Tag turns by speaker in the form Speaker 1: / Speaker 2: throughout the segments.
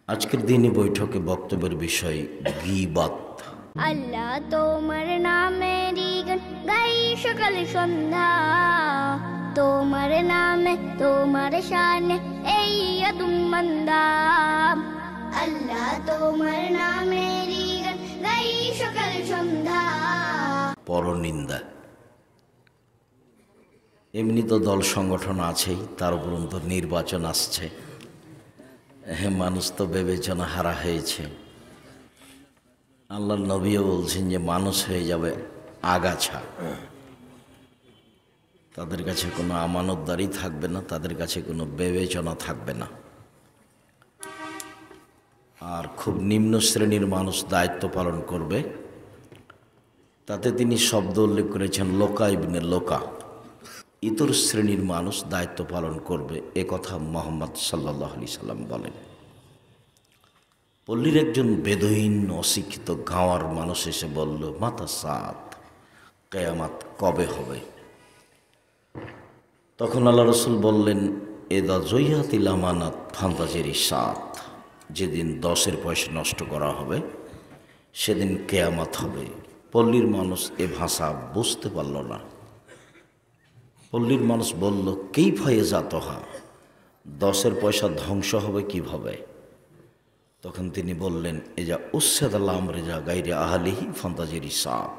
Speaker 1: আজকের দিনে বৈঠকে বক্তব্যের বিষয় গীবত।
Speaker 2: আল্লাহ তোমার নামেরই গান গাই সকাল সন্ধ্যা, তোমার নামে তোমার শানে এই আদম বান্দা। আল্লাহ তোমার নামেরই গান গাই সকাল সন্ধ্যা।
Speaker 1: পরনিন্দা। এমনি তো দল সংগঠন আছেই, তার উপরন্তু নির্বাচন আসছে। মানুষ তো বিবেচনা হারা হয়েছে। আল্লাহর নবীও বলছেন যে মানুষ হয়ে যাবে আগাছা, তাদের কাছে কোনো আমানতদারি থাকবে না, তাদের কাছে কোনো বিবেচনা থাকবে না। আর খুব নিম্ন শ্রেণীর মানুষ দায়িত্ব পালন করবে। তাতে তিনি শব্দ উল্লেখ করেছেন লোকা ইবনে লোকা, ইতর শ্রেণীর মানুষ দায়িত্ব পালন করবে, এ কথা মুহাম্মদ সাল্লাল্লাহু আলাইহি সাল্লাম বলেন। পল্লীর একজন বেদহীন অশিক্ষিত গাঁওয়ার মানুষ এসে বলল, মাতা সাত, কিয়ামত কবে হবে? তখন আল্লাহ রসুল বললেন, এদা জয়িয়াতিল আমানাত ফান্তাজিরি সাত, যেদিন 10 পয়সা নষ্ট করা হবে সেদিন কিয়ামত হবে। পল্লীর মানুষ এ ভাষা বুঝতে পারল না। পল্লীর মানুষ বলল, কাইফা ইয়াজাতুহা, 10 পয়সা ধ্বংস হবে কিভাবে? তখন তিনি বললেন, এজা উসসাদাল আমরিজা গায়রি আহলিহি ফান্তাজিরি সাত,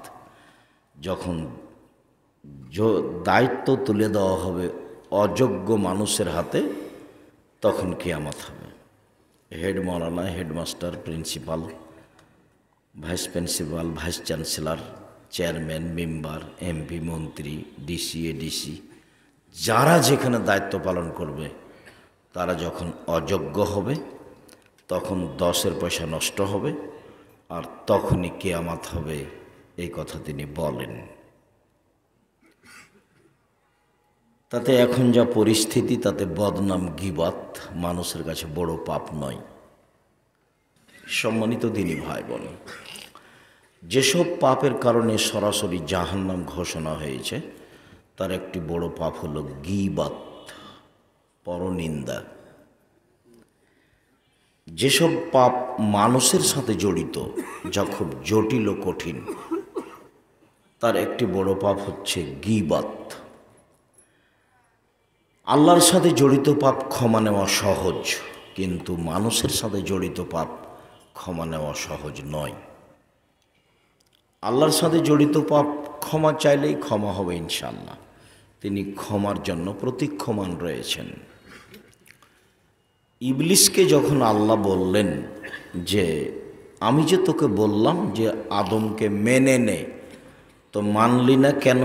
Speaker 1: যখন দায়িত্ব তুলে দেওয়া হবে অযোগ্য মানুষের হাতে, তখন কিয়ামত হবে। হেড মাওলানা, headmaster, principal, vice principal, vice chancellor, chairman, member, MP, মন্ত্রী, ডিসি, এডিসি, যারা যেখানে দায়িত্ব পালন করবে, তারা যখন অযোগ্য হবে তখন 10 পয়সা নষ্ট হবে, আর তখনই কিয়ামত হবে, এই কথা তিনি বলেন। তাতে এখন যা পরিস্থিতি, তাতে বদনাম গীবত মানুষের কাছে বড় পাপ নয়। সম্মানিত দিনী ভাই বোন, যেসব পাপের কারণে সরাসরি জাহান্নাম ঘোষণা হয়েছে, তার একটি বড় পাপ হলো গীবত, পরনিন্দা। যেসব পাপ মানুষের সাথে জড়িত, যা খুব জটিল ও কঠিন, তার একটি বড় পাপ হচ্ছে গীবত। আল্লাহর সাথে জড়িত পাপ ক্ষমা নেওয়া সহজ, কিন্তু মানুষের সাথে জড়িত পাপ ক্ষমা নেওয়া সহজ নয়। আল্লাহর সাথে জড়িত পাপ ক্ষমা চাইলেই ক্ষমা হবে ইনশাআল্লাহ, তিনি ক্ষমার জন্য প্রতীক্ষমান রয়েছেন। ইবলিসকে যখন আল্লাহ বললেন যে আমি যে তোকে বললাম যে আদমকে মেনে নে, তো মানলি না কেন?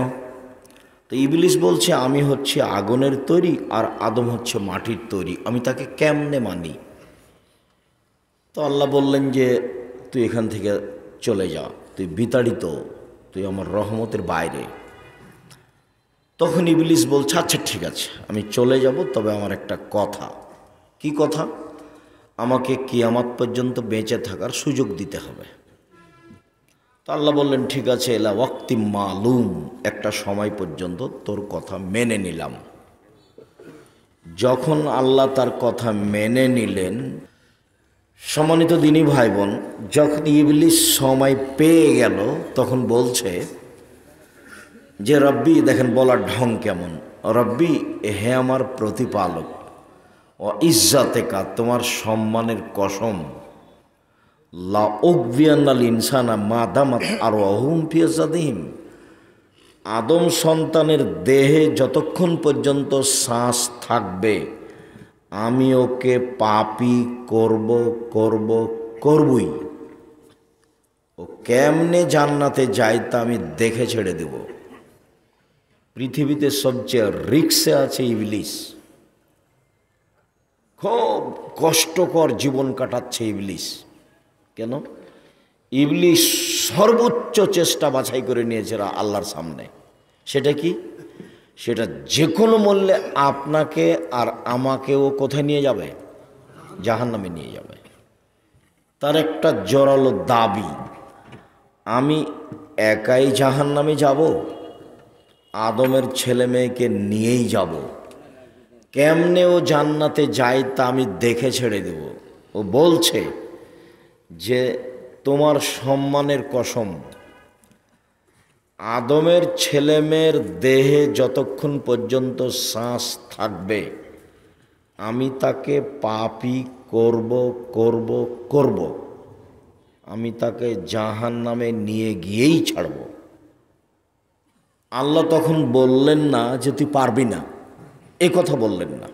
Speaker 1: তো ইবলিস বলছে, আমি হচ্ছে আগুনের তৈরি আর আদম হচ্ছে মাটির তৈরি, আমি তাকে কেমনে মানি? তো আল্লাহ বললেন যে তুই এখান থেকে চলে যা, তুই বিতাড়িত, তুই আমার রহমতের বাইরে। তখন ইবলিস বলছে, আচ্ছা ঠিক আছে, আমি চলে যাব, তবে আমার একটা কথা। কি কথা? আমাকে কিয়ামত পর্যন্ত বেঁচে থাকার সুযোগ দিতে হবে। তো আল্লাহ বললেন, ঠিক আছে, এলা ওয়াক্তি মালুম, একটা সময় পর্যন্ত তোর কথা মেনে নিলাম। যখন আল্লাহ তার কথা মেনে নিলেন, সম্মানিত দিনী ভাই বোন, যখন ইবলিস সময় পেয়ে গেল, তখন বলছে যে রব্বি, দেখেন বলার ঢং কেমন, রব্বি হে আমার প্রতিপালক, ও ইজ্জাতেকা, তোমার সম্মানের কসম, লা উগবিয়ান্নাল ইনসানা মা দামাত আরওয়াহুম ফি আজসাদিহিম, আদম সন্তানের দেহে যতক্ষণ পর্যন্ত শ্বাস থাকবে আমি ওকে পাপী করবই। ও কেমনে জান্নাতে যায় তা আমি দেখে ছেড়ে দেব। পৃথিবীতে সবচেয়ে রিক্সে আছে ইবলিস, খুব কষ্টকর জীবন কাটাচ্ছে ইবলিস। কেন? ইবলিস সর্বোচ্চ চেষ্টা বাছাই করে নিয়েছে আল্লাহর সামনে। সেটা কি? সেটা যে কোনো মূল্যে আপনাকে আর আমাকেও কোথায় নিয়ে যাবে? জাহান্নামে নিয়ে যাবে। তার একটা জোরালো দাবি, আমি একাই জাহান্নামে যাব, আদমের ছেলে মেয়েকে নিয়েই যাব, কেমনে ও জান্নাতে যায় তা আমি দেখে ছেড়ে দেব। ও বলছে যে তোমার সম্মানের কসম, আদমের ছেলেমেয়ের দেহে যতক্ষণ পর্যন্ত শ্বাস থাকবে আমি তাকে পাপী করব করব করব, আমি তাকে জাহান্নামে নিয়ে গিয়েই ছাড়ব। আল্লাহ তখন বললেন না যে তুই পারবি না, এ কথা বললেন না।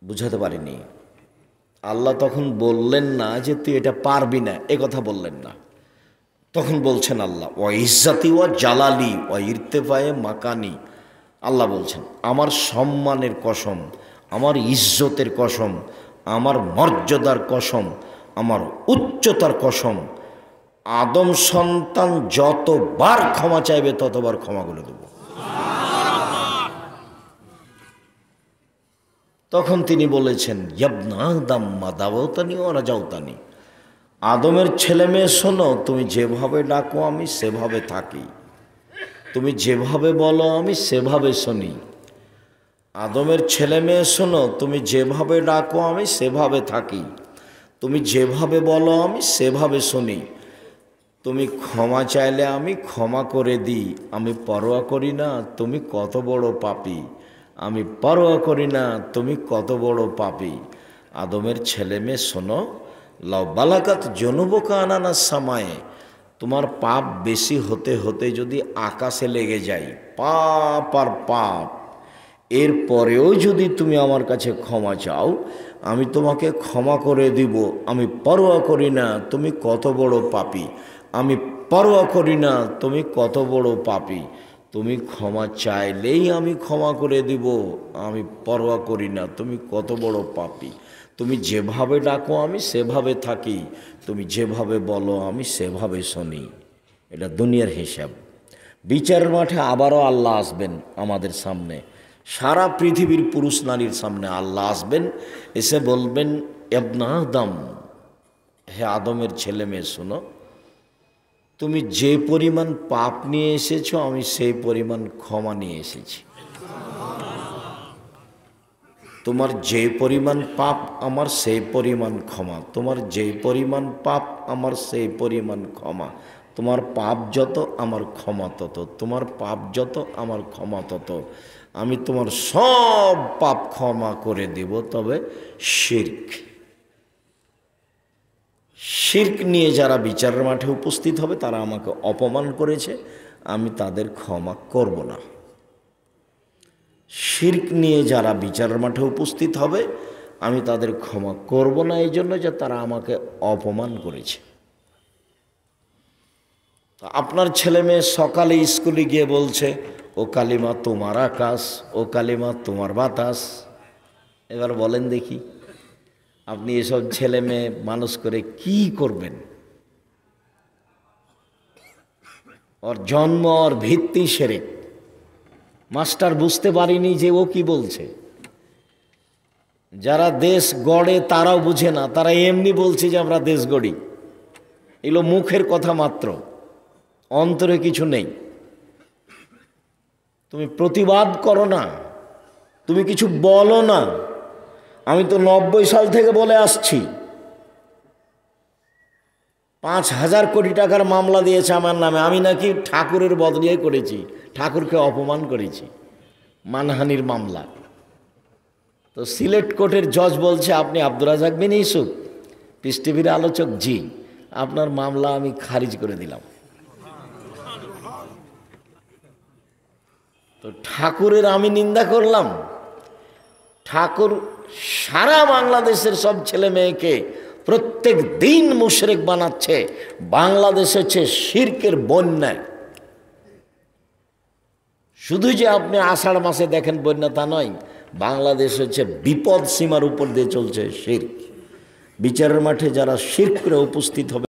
Speaker 1: বুঝাতে পারিনি। আল্লাহ তখন বললেন না যে তুই এটা পারবি না, এ কথা বললেন না। তখন বলছেন আল্লাহ, ও ইজ্জাতি ও জালালি ও ইরতেফায়ে মাকানি, আল্লাহ বলছেন আমার সম্মানের কসম, আমার ইজ্জতের কসম, আমার মর্যাদার কসম, আমার উচ্চতার কসম, আদম সন্তান যতবার ক্ষমা চাইবে ততবার ক্ষমা করে দেব। তখন তিনি বলেছেন, ইয়াবনা আদম মা দাওতানি ওয়া রাজাউতানি, আদমের ছেলে মেয়ে শোনো, তুমি যেভাবে ডাকো আমি সেভাবে থাকি, তুমি যেভাবে বলো আমি সেভাবে শুনি। আদমের ছেলে মেয়ে শোনো, তুমি যেভাবে ডাকো আমি সেভাবে থাকি, তুমি যেভাবে বলো আমি সেভাবে শুনি। তুমি ক্ষমা চাইলে আমি ক্ষমা করে দিই, আমি পরোয়া করি না তুমি কত বড় পাপী, আমি পরোয়া করি না তুমি কত বড় পাপী। আদমের ছেলে মেয়ে শোনো, লাউ বালাকাত জনুবকা আনানা সামায়ে, তোমার পাপ বেশি হতে হতে যদি আকাশে লেগে যায়, পাপ আর পাপ, এর পরেও যদি তুমি আমার কাছে ক্ষমা চাও আমি তোমাকে ক্ষমা করে দিব, আমি পরোয়া করি না তুমি কত বড় পাপী, আমি পরোয়া করি না তুমি কত বড় পাপী। তুমি ক্ষমা চাইলেই আমি ক্ষমা করে দিব, আমি পরোয়া করি না তুমি কত বড় পাপী। তুমি যেভাবে ডাকো আমি সেভাবে থাকি, তুমি যেভাবে বলো আমি সেভাবে শুনি। এটা দুনিয়ার হিসাব। বিচারের মাঠে আবারও আল্লাহ আসবেন আমাদের সামনে, সারা পৃথিবীর পুরুষ নারীর সামনে আল্লাহ আসবেন, এসে বলবেন, ইবনা আদম, হে আদমের ছেলে মেয়ে শোনো, তুমি যে পরিমাণ পাপ নিয়ে এসেছো আমি সেই পরিমাণ ক্ষমা নিয়ে এসেছি। তোমার যে পরিমাণ পাপ আমার সেই পরিমাণ ক্ষমা, তোমার যে পরিমাণ পাপ আমার সেই পরিমাণ ক্ষমা। তোমার পাপ যত আমার ক্ষমা তত, তোমার পাপ যত আমার ক্ষমা তত। আমি তোমার সব পাপ ক্ষমা করে দেব, তবে শিরক, শিরক নিয়ে যারা বিচারের মাঠে উপস্থিত হবে তারা আমাকে অপমান করেছে, আমি তাদের ক্ষমা করব না। শিরক নিয়ে যারা বিচারের মাঠে উপস্থিত হবে আমি তাদের ক্ষমা করব না, এই জন্য যে তারা আমাকে অপমান করেছে। তো আপনার ছেলে মেয়ে সকালে স্কুলে গিয়ে বলছে, ও কালিমা তোমার আকাশ, ও কালিমা তোমার বাতাস। এবার বলেন দেখি, আপনি এসব ছেলে মেয়ে মানুষ করে কি করবেন? ওর জন্ম, ওর ভিত্তি শিরক। মাস্টার বুঝতে পারিনি যে ও কি বলছে। যারা দেশ গড়ে তারাও বুঝে না, তারা এমনি বলছে যে আমরা দেশ গড়ি। এগুলো মুখের কথা মাত্র, অন্তরে কিছু নেই। তুমি প্রতিবাদ করো না, তুমি কিছু বলো না। আমি তো 90 সাল থেকে বলে আসছি, 5,000 কোটি টাকার মামলা দিয়েছে আমার নামে, আমি নাকি ঠাকুরের বদলিয়ে করেছি, ঠাকুরকে অপমান করেছি, মানহানির মামলা। তো সিলেট কোর্টের জজ বলছে, আপনি আব্দুর রাজ্জাক বিন ইউসুফ, পিস টিভির আলোচক, জি, আপনার মামলা আমি খারিজ করে দিলাম। তো ঠাকুরের আমি নিন্দা করলাম? ঠাকুর সারা বাংলাদেশের সব ছেলে মেয়েকে প্রত্যেক দিন মুশরিক বানাচ্ছে। বাংলাদেশ হচ্ছে শিরকের বন্যায়। শুধু যে আপনি আষাঢ় মাসে দেখেন বন্যা তা নয়, বাংলাদেশ হচ্ছে বিপদ সীমার উপর দিয়ে চলছে শিরক। বিচারের মাঠে যারা শিরক করে উপস্থিত হবে